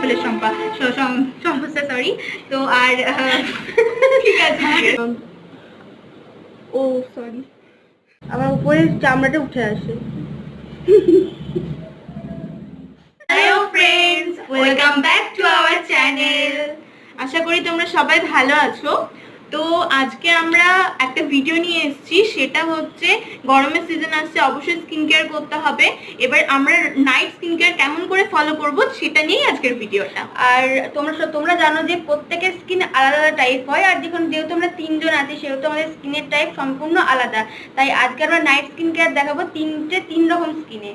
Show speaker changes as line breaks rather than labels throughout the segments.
পিম্পলের সমস্যা সরি। তো আর ঠিক আছে ও সরি আমার উপরে চামড়াটা উঠে আসে। Hello friends, welcome back to our channel. আশা করি তোমরা সবাই ভালো আছো। তো আজকে আমরা একটা ভিডিও নিয়ে এসেছি, সেটা হচ্ছে গরমের সিজন আসছে, অবশ্যই স্কিন কেয়ার করতে হবে। এবার আমরা নাইট স্কিন কেয়ার কেমন করে ফলো করব সেটা নিয়েই আজকের ভিডিওটা। আর তোমরা জানো যে প্রত্যেকের স্কিন আলাদা আলাদা টাইপ হয়, আর যেহেতু আমরা তিনজন আছি সেহেতু আমাদের স্কিনের টাইপ সম্পূর্ণ আলাদা। তাই আজকে আমরা নাইট স্কিন কেয়ার দেখাবো তিন রকম স্কিনে।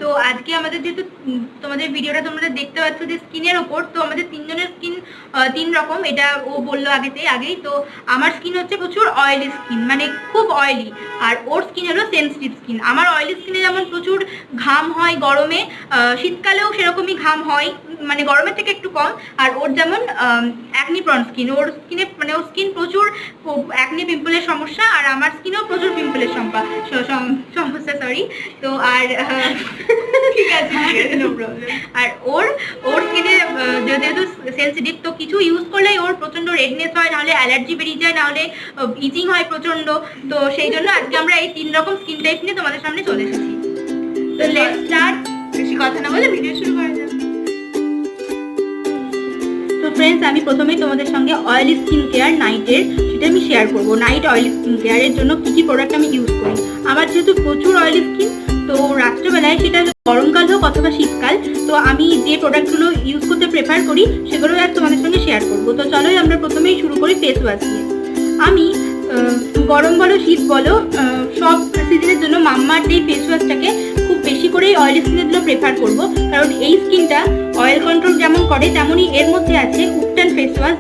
তো আজকে আমাদের যেহেতু তোমাদের ভিডিওটা তোমরা দেখতে পাচ্ছ যে স্কিনের ওপর, তো আমাদের তিনজনের স্কিন তিন রকম, এটা ও বললো আগেই। তো আমার স্কিন হচ্ছে প্রচুর অয়েলি স্কিন, মানে খুব অয়েলি, আর ওর স্কিন হলো সেন্সিটিভ স্কিন। আমার অয়েলি স্কিনে যেমন প্রচুর ঘাম হয় গরমে, শীতকালেও সেরকমই ঘাম হয়, মানে গরমের থেকে একটু কম। আর ওর যেমন অ্যাকনি প্রন স্কিন, ওর স্কিনে মানে ওর স্কিন প্রচুর অ্যাকনি পিম্পলের সমস্যা, আর আমার স্কিনেও প্রচুর পিম্পলের সমস্যা সরি। তো আর ঠিক আছে নো প্রবলেম। আর ওর স্কিনে যেহেতু সেন্সিটিভ, তো কিছু ইউজ করলে ওর প্রচন্ড রেডনেস হয়, নাহলে অ্যালার্জি বেরিয়ে যায়, নাহলে ইচিং হয় প্রচন্ড। তো সেই জন্য আজকে আমরা এই তিন রকম স্কিন টাইপ নিয়ে তোমাদের সামনে চলে এসেছি। তো লেটস স্টার্ট, বেশি কথা না বলে ভিডিও শুরু করা যাক। তো ফ্রেন্ডস, আমি প্রথমেই তোমাদের সঙ্গে অয়েলি স্কিন কেয়ার নাইটের সেটা আমি শেয়ার করবো। নাইট অয়েলি স্কিন কেয়ারের জন্য কী কী প্রোডাক্ট আমি ইউজ করি। আমার যেহেতু প্রচুর অয়েলি স্কিন, তো রাত্রেবেলায় সেটা গরমকাল হোক অথবা শীতকাল, তো আমি যে প্রোডাক্টগুলো ইউজ করতে প্রেফার করি সেগুলো আর তোমাদের সঙ্গে শেয়ার করবো। তো চলোই আমরা প্রথমেই শুরু করি ফেস ওয়াশ দিয়ে। আমি গরম বলো শীত বলো সব সিজনের জন্য মাম্মাআর্থ এই ফেস ওয়াশটাকে খুব বেশি করেই অয়েলি স্কিনের জন্য প্রেফার করবো, কারণ এই স্কিনটা অয়েল কন্ট্রোল যেমন করে তেমনই এর মধ্যে আছে উপটান ফেস ওয়াশ।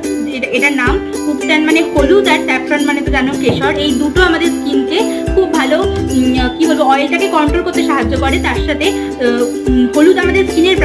এটার নাম উপটান মানে হলুদ, আর স্যাফরন মানে তো জানো কেশর। এই দুটো আমাদের স্কিনকে খুব ভালো কি বলবো অয়েলটাকে কন্ট্রোল করতে সাহায্য করে। তার সাথে হলুদ আমাদের স্কিনের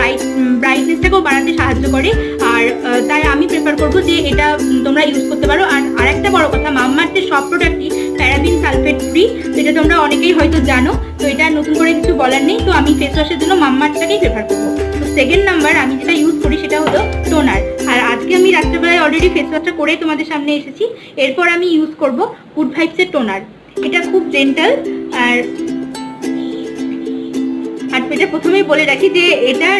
ব্রাইটনেসটাকেও বাড়াতে সাহায্য করে। আর তাই আমি প্রেফার করবো যে এটা তোমরা ইউজ করতে পারো। আর আরেকটা বড় কথা, মাম্মাআর্থের সব প্রোডাক্টই প্যারাবিন সালফেট ফ্রি, যেটা তোমরা অনেকেই হয়তো জানো। তো এটা নতুন করে কিছু বলার নেই। তো আমি ফেস ওয়াশের জন্য মাম্মাআর্থটাকেই প্রেফার করবো। তো সেকেন্ড নাম্বার আমি যেটা ইউজ করি সেটা হলো টোনার। আর আজকে আমি রাত্রেবেলায় অলরেডি ফেস ওয়াশটা করে তোমাদের সামনে এসেছি। এরপর আমি ইউজ করব গুড ভাইবসের টোনার। এটা খুব জেন্টাল, আর এটা প্রথমেই বলে রাখি যে এটা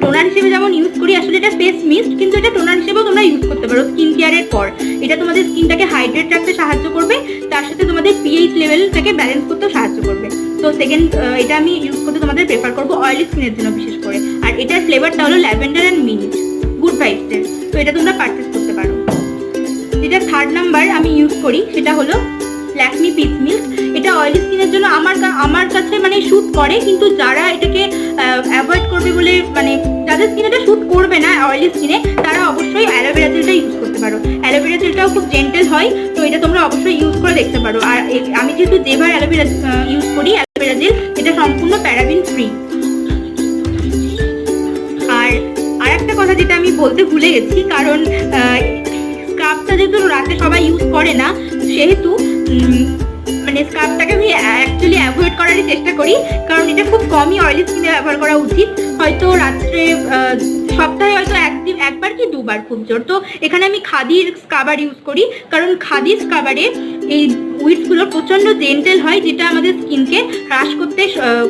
টোনার হিসেবে যেমন ইউজ করি, আসলে এটা ফেস মিস্ট, কিন্তু এটা টোনার হিসেবেও তোমরা ইউজ করতে পারো স্কিন কেয়ারের পর। এটা তোমাদের স্কিনটাকে হাইড্রেট রাখতে সাহায্য করবে, তার সাথে তোমাদের পিএইচ লেভেলটাকে ব্যালেন্স করতেও সাহায্য করবে। তো এটা আমি ইউজ করতে তোমাদের প্রেফার করবো অয়েলি স্কিনের জন্য বিশেষ করে। আর এটার ফ্লেভারটা হলো ল্যাভেন্ডার অ্যান্ড মিন্ট, গুড ভাইবসের। তো এটা তোমরা পারচেস করতে পারো। যেটা থার্ড নাম্বার আমি ইউজ করি সেটা হলো ল্যাকমি পিচ মিল্ক। এটা অয়েলি স্কিনের জন্য আমার কাছে মানে শ্যুট করে, কিন্তু যারা এটাকে অ্যাভয়েড করবে বলে, মানে যাদের স্কিন এটা শ্যুট করবে না অয়েলি স্কিনে, তারা অবশ্যই অ্যালোভেরা জেলটা ইউজ করতে পারো। অ্যালোভেরা জেলটাও খুব জেন্টেল হয়, তো এটা তোমরা অবশ্যই ইউজ করে দেখতে পারো। আর আমি যেহেতু জেভার অ্যালোভেরা ইউজ করি, অ্যালোভেরা জেল, এটা সম্পূর্ণ প্যারাবিন ফ্রি। আর একটা কথা যেটা আমি বলতে ভুলে গেছি, কারণ স্ক্রাবটা যেহেতু রাতে সবাই ইউজ করে না, সেহেতু মানে স্ক্রাবটাকে আমি অ্যাকচুয়ালি অ্যাভয়েড করারই চেষ্টা করি, কারণ এটা খুব কমই অয়েলি স্কিনে ব্যবহার করা উচিত। হয়তো রাত্রে সপ্তাহে হয়তো একবার কি দুবার খুব জোর। তো এখানে আমি খাদির স্ক্রাবার ইউজ করি, কারণ খাদির স্ক্রাবারে এই উইডসগুলো প্রচণ্ড জেন্টেল হয়, যেটা আমাদের স্কিনকে হ্রাস করতে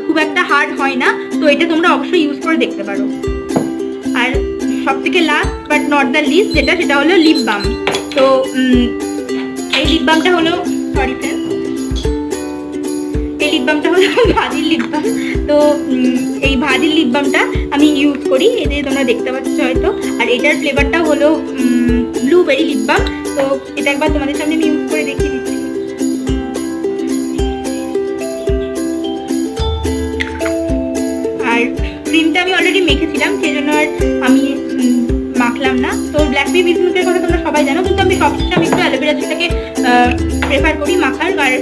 খুব একটা হার্ড হয় না। তো এটা তোমরা অবশ্যই ইউজ করে দেখতে পারো। আর সবথেকে last but not the least সেটা হলো লিপ বাম। তো এই লিপ বামটা হলো এই লিপ বামটা হলো ভাজির লিপ বাম। তো এই ভাজির লিপ বামটা আমি ইউজ করি, এই যে তোমরা দেখতে পাচ্ছ হয়তো। আর এটার ফ্লেভারটা হলো ব্লুবেরি লিপ বাম। তো এটা একবার তোমাদের সামনে আমি ইউজ করে দেখিয়ে দিচ্ছি। আর ক্রিমটা আমি অলরেডি মেখেছিলাম, সেই জন্য আর আমি মাখলাম না। তো ল্যাকমি পিচ মিল্কের কথা তোমরা সবাই জানো, কিন্তু আমি সবসময় আমি একটু অ্যালোভেরা জেলটাকে প্রেফার করি মাখার। আর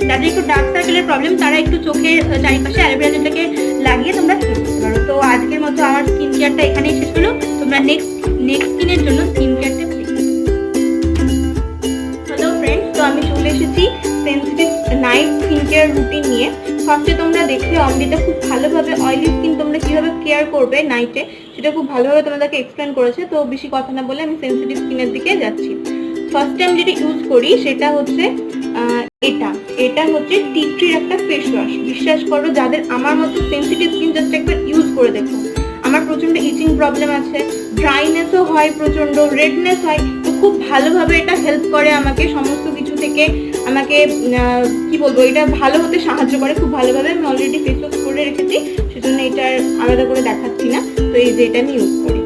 যাদের একটু ডার্ক সার্কেলের প্রবলেম, তারা একটু চোখের চারিপাশে অ্যালোভেরা জেলটাকে লাগিয়ে তোমরা ঠিক করতে পারো। তো আজকের মতো আমার স্কিন কেয়ারটা এখানেই শেষ হলো। তোমরা নেক্সট স্কিনের জন্য স্কিন কেয়ারটা দেখো। হ্যালো ফ্রেন্ডস, তো আমি চলে এসেছি sensitive night skin care routine নিয়ে। ফার্স্টে তোমরা দেখবে অমৃতা খুব ভালোভাবে অয়েলি স্কিন তোমরা কীভাবে কেয়ার করবে নাইটে, রেসিপিটা খুব ভালোভাবে তোমাদেরকে এক্সপ্লেন করেছে। তো বেশি কথা না বলে আমি সেন্সিটিভ স্কিনের দিকে যাচ্ছি। ফার্স্ট টাইম যেটা ইউজ করি সেটা হচ্ছে এটা হচ্ছে টি ট্রির একটা ফেস ওয়াশ। বিশ্বাস করো যাদের আমার মতো সেন্সিটিভ স্কিন, জাস্ট একবার ইউজ করে দেখো। আমার প্রচন্ড ইচিং প্রবলেম আছে, ড্রাইনেসও হয়, প্রচন্ড রেডনেস হয়, তো খুব ভালোভাবে এটা হেল্প করে আমাকে সমস্ত কিছু থেকে। আমাকে কি বলবো, এটা ভালো হতে সাহায্য করে খুব ভালোভাবে। আমি অলরেডি ফেস ওয়াশ করে রেখেছি, সেজন্য এটা আলাদা করে দেখাচ্ছি না। তো এই যে এটা আমি ইউজ করি।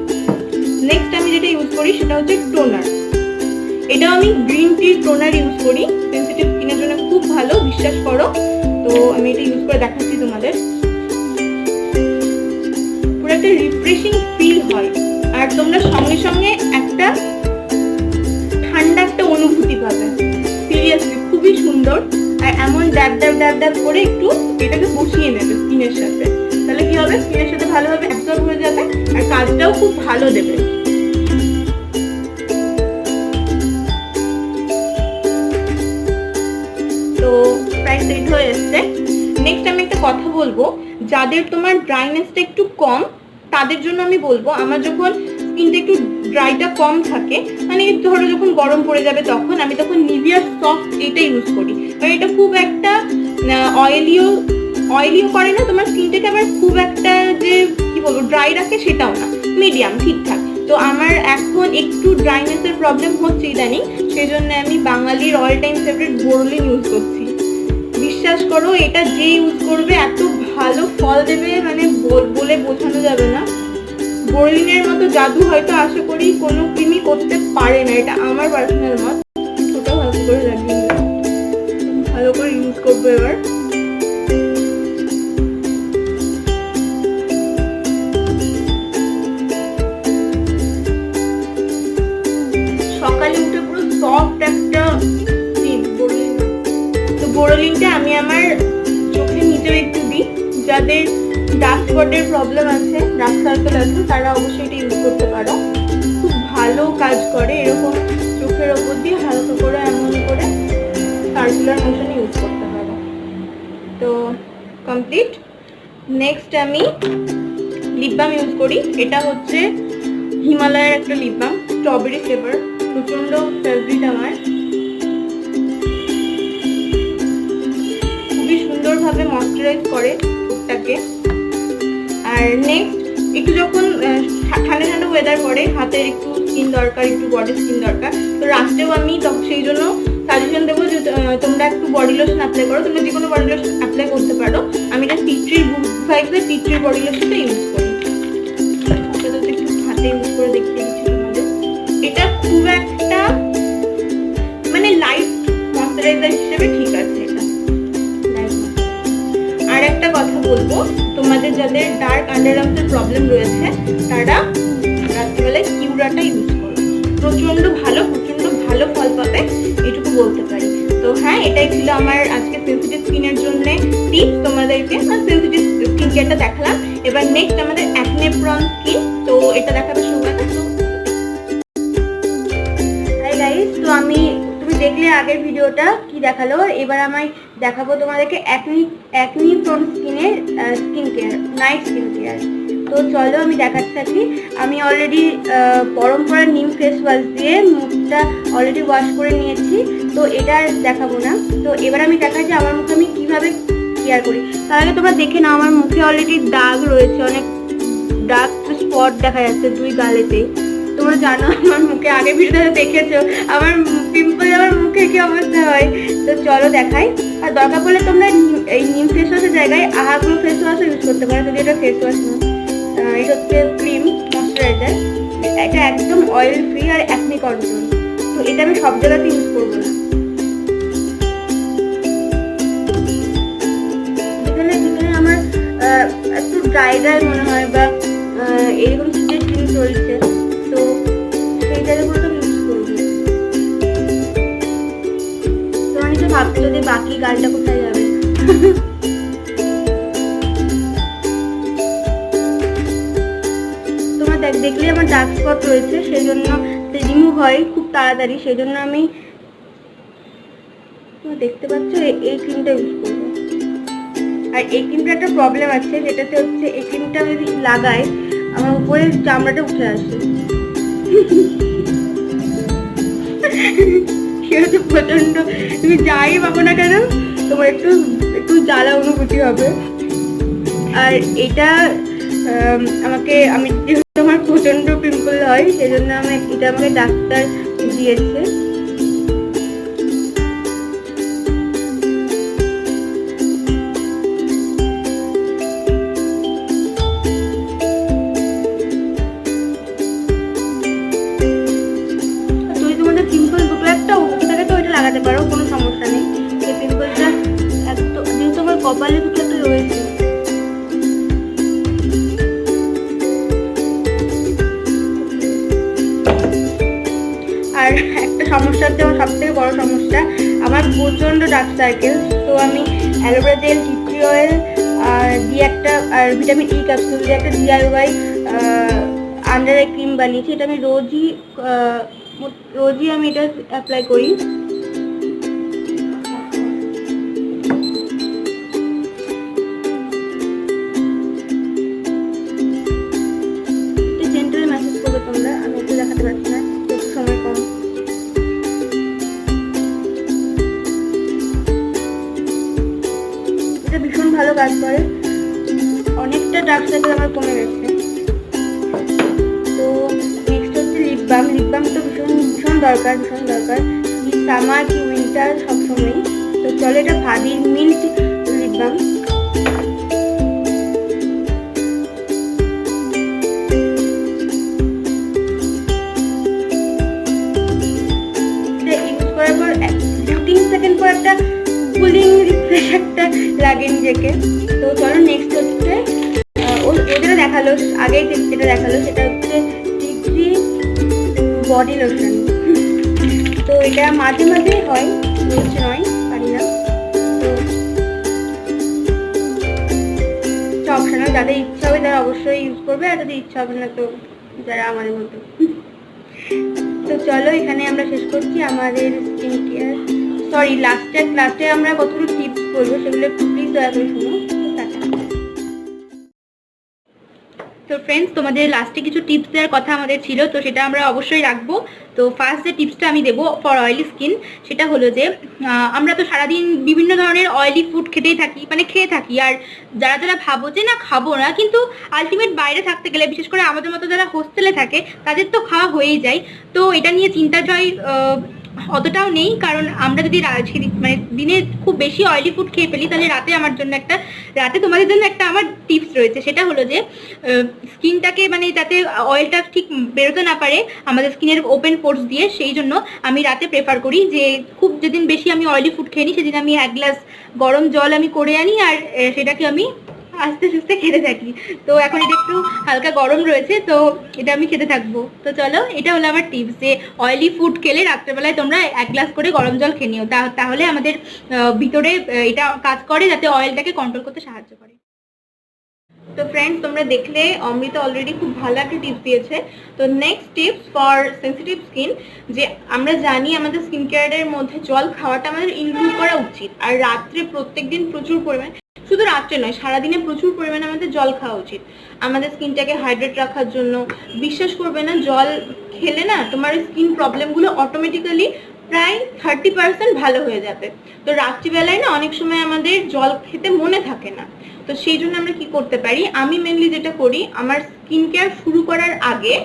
নেক্সট আমি যেটা ইউজ করি সেটা হচ্ছে টোনার। এটাও আমি গ্রিন টি টোনার ইউজ করি, সেন্সিটিভ স্কিনের জন্য খুব ভালো, বিশ্বাস করো। তো আমি এটা ইউজ করে দেখাচ্ছি তোমাদের। পুরো একটা রিফ্রেশিং ফিল হয়, আর তোমরা সঙ্গে সঙ্গে একটা ঠান্ডা একটা অনুভূতি পাবে। সিরিয়াসলি খুবই সুন্দর। আর এমন ড্যাব ড্যাব ড্যাব ড্যাব করে একটু এটাকে বসিয়ে নেবে স্কিনের সাথে, তাহলে কি হবে, স্কিনের সাথে ভালোভাবে অ্যাবজর্ব হয়ে যাবে আর কাজটাও খুব ভালো দেবে। তো প্রায় সেট হয়ে এসছে। নেক্সট আমি একটা কথা বলবো, যাদের তোমার ড্রাইনেসটা একটু কম তাদের জন্য আমি বলবো, আমার যখন স্কিনটা একটু ড্রাইটা কম থাকে, মানে ধরো যখন গরম পড়ে যাবে তখন আমি তখন নিভিয়া সফট এটা ইউজ করি। কারণ এটা খুব একটা অয়েলিও করে না তোমার স্কিনটাকে, আবার খুব একটা যে কি বলবো ড্রাই রাখে সেটাও না, মিডিয়াম ঠিকঠাক। তো আমার এখন একটু ড্রাইনেসের প্রবলেম হচ্ছে ইদানিং, সেই জন্য আমি বাঙালির all time favourite Boroline use করছি। বিশ্বাস করো এটা যে ইউজ করবে এত ভালো ফল দেবে, মানে বলে বোঝানো যাবে না। বোরোলিনের মতো জাদু হয়তো আশা করি কোনো ক্রিমই করতে পারে না, এটা আমার পার্সোনাল মত। ছোট ভালো করে লাগিয়ে ভালো করে ইউজ করবো এবার। সকালে উঠে পুরো সফট একটা ক্রিম বোরোলিন। তো বোরোলিনটা আমি আমার চোখের নিচে একটু দিই। যাদের ডার্ক স্পটের প্রবলেম আছে, ডার্ক সার্কেল আছে, তারা অবশ্যই এটা ইউজ করতে পারো। খুব ভালো কাজ করে। এরকম চোখের ওপর দিয়ে হালকা করে এমন করে সার্কুলার মোশনে ইউজ করতে পারো। তো কমপ্লিট। নেক্সট আমি লিপ বাম ইউজ করি। এটা হচ্ছে হিমালয়ের একটা লিপ বাম, স্ট্রবেরি ফ্লেভার, প্রচন্ড ফেভারিট আমার। খুবই সুন্দরভাবে ময়শ্চারাইজ করে ঠোঁটটাকে। আর নেক্সট একটু যখন ঠান্ডা ঠান্ডা ওয়েদার পড়ে, হাতের একটু স্কিন দরকার, একটু বডি স্কিন দরকার, তো রাত্রেও আমি সেই জন্য সাজেশন দেবো যে তোমরা একটু বডি লোশন অ্যাপ্লাই করো। তোমরা যে কোনো বডি লোশন অ্যাপ্লাই করতে পারো। আমি এটা টি ট্রির বুস্ট টি ট্রির বডি লোশনটা ইউজ করি। একটু হাতে ইউজ করে দেখিয়ে দিচ্ছি তোমাদের। এটা খুব একটা মানে লাইট ময়শ্চারাইজার হিসেবে ঠিক আছে এটা। আর একটা কথা বলবো, তোমাদের যাদের ডার্ক আন্ডারআর্মসের প্রবলেম রয়েছে তারা রাত্রিবেলায় কিউরাটা ইউজ করো। প্রচন্ড ভালো ফল পাবে, এটুকু বলতে পারি। তো হ্যাঁ, এটাই ছিল আমার আজকে সেন্সিটিভ স্কিনের জন্য টিপস তোমাদেরকে। সেন্সিটিভ স্কিন কেয়ারটা দেখালাম। এবার নেক্সট আমাদের অ্যাকনে প্রন স্কিন, তো এটা দেখাবে সুগাতা। তো হাই গাইস, তো তুমি দেখলে আগের ভিডিওটা কি দেখালো, এবার আমি দেখাবো তোমাদেরকে অ্যাকনি প্রন স্কিনের skin care, night skin care. তো চলো আমি দেখাচ্ছি। আমি অলরেডি পরম্পরা নিম ফেস ওয়াশ দিয়ে মুখটা অলরেডি ওয়াশ করে নিয়েছি, তো এটা দেখাবো না। তো এবার আমি দেখাচ্ছি আমার মুখে আমি কিভাবে কেয়ার করি। তার আগে তোমরা দেখে নাও, আমার মুখে অলরেডি দাগ রয়েছে, অনেক ডার্ক স্পট দেখা যাচ্ছে দুই গালেতে। তোমরা জানো আমার মুখে, আগে ভিডিওতে দেখেছো আমার পিম্পল, আমার মুখে কি অবস্থা হয়। তো চলো দেখাই। আর দরকার পড়লে তোমরা এই নিম ফেস ওয়াশের জায়গায় আহাগ্লো ফেস ওয়াশও ইউজ করতে পারো, যদি এটা ফেস ওয়াশ না। এটা হচ্ছে ক্রিম ময়শ্চারাইজার, এটা একদম অয়েল ফ্রি আর অ্যাকনি কন্ট্রোল। তো এটা আমি সব জায়গাতে ইউজ করবো না, যেখানে আমার একটু ড্রাই মনে হয় বা এরকম শীতের দিন চলছে, তো সেই জায়গাগুলো তো ইউজ করবো। তোমার নিচে ভাবছো যে বাকি গালটা কোথায় যাবে। তোমার দেখলে আমার ডার্ক স্পট রয়েছে, সেই জন্য রিমুভ হয় খুব তাড়াতাড়ি, সেই জন্য আমি দেখতে পাচ্ছ এই ক্রিমটা ইউজ করবো। আর এই ক্রিমটা একটা প্রবলেম আছে, যেটাতে হচ্ছে এই ক্রিমটা যদি লাগাই আমার উপরে চামড়াটা উঠে আসে। সেটা প্রচন্ড, তুমি যাই পাবো না কেন তোমার একটু একটু জ্বালা অনুভূতি হবে। আর এটা আমি যেহেতু আমার প্রচন্ড পিম্পল হয় সেজন্য এটা আমাকে ডাক্তার দিয়েছে। লাগাতে পারো, কোনো সমস্যা নেই। এই পিম্পলটা একদম যেহেতু আমার কপালে দুটো একটা রয়েছে, আর একটা সমস্যা হচ্ছে আমার সব থেকে বড় সমস্যা, আমার প্রচন্ড ডার্ক সার্কেল। তো আমি aloe vera gel, tea tree oil আর দিয়ে একটা আর ভিটামিন ই ক্যাপসুল দিয়ে একটা DIY আন্ডার আই ক্রিম বানিয়েছি। এটা আমি রোজই আমি এটা অ্যাপ্লাই করি। ভীষণ ভালো কাজ করে, অনেকটা ডার্ক সার্কেল আমার কমে গেছে। তো নেক্সট হচ্ছে লিপ বাম। লিপ বাম তো ভীষণ দরকার কি সামার কি উইন্টার সবসময়ই। তো চলো এটা ভাদির মিল্ক লিপ বাম। এটা ইউজ করার পর 2-3 সেকেন্ড পর একটা কুলিং রিফ্রেশ একটা লাগে নিজেকে। তো চলো নেক্সট হচ্ছে ও যেটা দেখালো আগে, যেটা দেখালো সেটা হচ্ছে টি ট্রি বডি লোশন। তো এটা মাঝে মাঝে হয়, রোজ নয়, পারি না। তো অপশনাল, যাদের ইচ্ছা হবে তারা অবশ্যই ইউজ করবে, আর যদি ইচ্ছা হবে না তো যারা আমাদের মতো। তো চলো এখানে আমরা শেষ করছি আমাদের স্কিন কেয়ার। সরি, লাস্টে আমরা কতগুলো টিপস বলবো, সেগুলো একটু প্লিজ দয়া করে শুনো। তো ফ্রেন্ডস, তোমাদের লাস্টে কিছু টিপস দেওয়ার কথা আমাদের ছিল, তো সেটা আমরা অবশ্যই রাখবো। তো ফার্স্ট যে টিপসটা আমি দেবো ফর অয়েলি স্কিন, সেটা হলো যে আমরা তো সারাদিন বিভিন্ন ধরনের অয়েলি ফুড খেয়ে থাকি। আর যারা ভাবো যে না খাবো না, কিন্তু আলটিমেট বাইরে থাকতে গেলে, বিশেষ করে আমাদের মতো যারা হোস্টেলে থাকে, তাদের তো খাওয়া হয়েই যায়। তো এটা নিয়ে চিন্তা জয় অতটাও নেই, কারণ আমরা যদি দিনে খুব বেশি অয়েলি ফুড খেয়ে ফেলি, তাহলে রাতে তোমাদের জন্য একটা আমার টিপস রয়েছে। সেটা হলো যে স্কিনটাকে যাতে অয়েলটা ঠিক বেরোতে না পারে আমাদের স্কিনের ওপেন পোর্স দিয়ে, সেই জন্য আমি রাতে প্রেফার করি যে খুব যেদিন বেশি আমি অয়েলি ফুড খেয়ে নিই, সেদিন আমি 1 গ্লাস গরম জল আমি করে আনি, আর সেটাকে আমি আস্তে আস্তে খেতে থাকি। তো এখন এটা একটু হালকা গরম রয়েছে, তো এটা আমি খেতে থাকবো। তো চলো, এটা হলো আমার টিপস যে অয়েলি ফুড খেলে রাত্রেবেলায় তোমরা 1 গ্লাস করে গরম জল খেয়ে নিও, তাহলে আমাদের ভিতরে এটা কাজ করে যাতে অয়েলটাকে কন্ট্রোল করতে সাহায্য করে। তো ফ্রেন্ডস, তোমরা দেখলে অমৃতা অলরেডি খুব ভালো একটা টিপস দিয়েছে। তো next tips for sensitive skin, যে আমরা জানি আমাদের স্কিন কেয়ারের মধ্যে জল খাওয়াটা আমাদের ইনক্লুড করা উচিত, আর রাত্রে প্রত্যেকদিন প্রচুর পরিমাণে, শুধু রাত্রে নয় সারাদিনে প্রচুর পরিমাণে আমাদের জল খাওয়া উচিত আমাদের স্কিনটাকে হাইড্রেট রাখার জন্য। বিশ্বাস করবে না, জল খেলে না তোমার স্কিন প্রবলেমগুলো অটোমেটিক্যালি প্রায় 30% ভালো হয়ে যাবে। তো রাত্রিবেলায় না অনেক সময় আমাদের জল খেতে মনে থাকে না, তো সেই জন্য আমরা কি করতে পারি, আমি মেনলি যেটা করি, আমার স্কিন কেয়ার শুরু করার আগে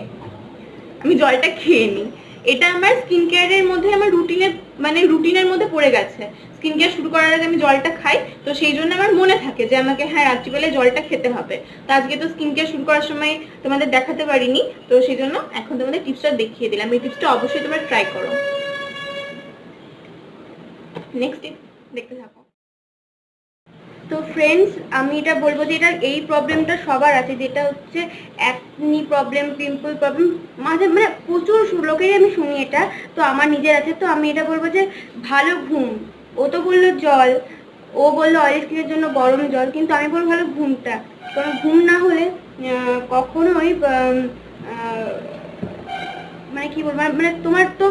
আমি জলটা খেয়ে নিই। এটা আমার স্কিন কেয়ারের মধ্যে আমার রুটিনের মধ্যে পড়ে গেছে। স্কিন কেয়ার শুরু করার আগে আমি জলটা খাই, তো সেই জন্য আমার মনে থাকে যে আমাকে হ্যাঁ রাত্রিবেলায় জলটা খেতে হবে। তো আজকে তো স্কিন কেয়ার শুরু করার সময় তোমাদের দেখাতে পারিনি, তো সেই জন্য এখন তোমাদের টিপসটা দেখিয়ে দিলাম। এই টিপসটা অবশ্যই তোমরা ট্রাই করো। নেক্সট টিপ দেখতে থাকো। তো ফ্রেন্ডস, আমি এটা বলবো যে এই প্রবলেমটা সবার আছে, যেটা হচ্ছে অ্যাকনি প্রবলেম, পিম্পল প্রবলেম, প্রচুর লোকেরই আমি শুনি এটা, তো আমার নিজের আছে। তো আমি এটা বলবো যে ভালো ঘুম, ও তো বললো জল, ও বললো অয়েলি স্কিনের জন্য গরম জল, কিন্তু আমি বলবো ভালো ঘুমটা। কারণ ঘুম না হলে কখনোই কি বলবো, তোমার তো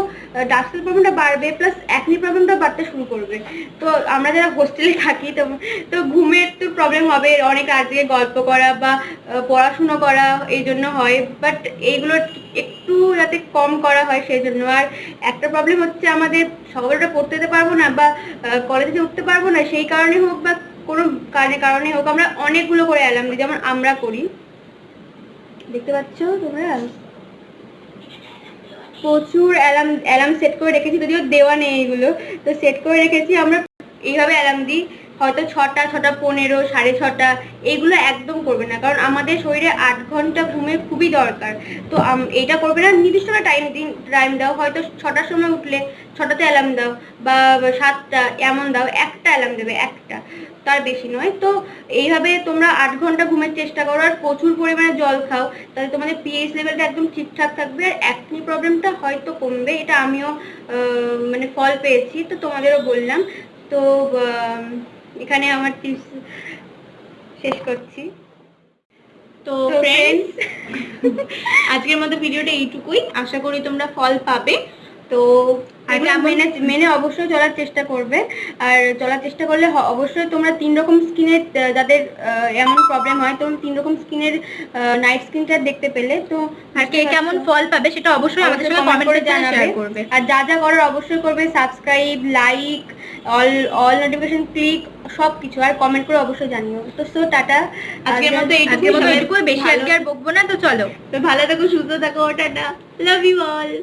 ডার্ক সার্কেল প্রবলেমটা বাড়বে, প্লাস অ্যাকনি প্রবলেমটা বাড়তে শুরু করবে। তো আমরা যারা হোস্টেলে থাকি তো ঘুমের তো প্রবলেম হবে, অনেক রাত জেগে গল্প করা বা পড়াশুনো করা এই জন্য হয়, বাট এইগুলো একটু যাতে কম করা হয় সেই জন্য। আর একটা প্রবলেম হচ্ছে আমাদের সকালটা পড়তে যেতে পারবো না বা কলেজে উঠতে পারবো না, সেই কারণে হোক বা কোনো কারণে হোক আমরা অনেকগুলো করে অ্যালার্ম দিই, যেমন আমরা করি, দেখতে পাচ্ছ তোমরা, প্রচুর অ্যালার্ম সেট করে রেখেছি, যদিও দেওয়া নেই এগুলো, তো সেট করে রেখেছি আমরা। এইভাবে অ্যালার্ম দিই, হয়তো 6টা, 6:15, 6:30, এইগুলো একদম করবে না, কারণ আমাদের শরীরে 8 ঘন্টা ঘুমের খুবই দরকার। তো এইটা করবে না, নির্দিষ্ট একটা টাইম দাও, হয়তো 6টার সময় উঠলে 6টাতে অ্যালার্ম দাও, বা 7টা এমন দাও, একটা অ্যালার্ম দেবে, একটা, তার বেশি নয়। তো এইভাবে তোমরা 8 ঘন্টা ঘুমের চেষ্টা করো, আর প্রচুর পরিমাণে জল খাও, তাহলে তোমাদের পিএইচ লেভেলটা একদম ঠিকঠাক থাকবে, আর অ্যাকনি প্রবলেমটা হয়তো কমবে। এটা আমিও মানে ফল পেয়েছি, তো তোমাদেরও বললাম। তো এখানে আমার টিপস শেষ করছি।
তো ফ্রেন্ডস, আজকের মতো ভিডিওটা এইটুকুই, আশা করি তোমরা ফল পাবে। তো
মেনে অবশ্যই চলার চেষ্টা করবে, আর চলার চেষ্টা করলে অবশ্যই তোমরা 3 রকম স্কিনের, যাদের এমন প্রবলেম হয়, তোমরা 3 রকম স্কিনের নাইট স্কিন কেয়ার দেখতে পেলে। তো
আর কে কেমন ফল পাবে সেটা অবশ্যই আমাদের সঙ্গে কমেন্ট করে শেয়ার করবে।
আর যা যা করার অবশ্যই করবে, subscribe, like, all notification click, সব কিছু, আর কমেন্ট করে অবশ্যই জানিও। তো সো টাটা,
আজকের মতো এইটুকুই, বেশি আজকে আর বকবো না। তো চলো, তো ভালো থাকো, সুস্থ থাকো, টাটা, লাভ ইউ অল।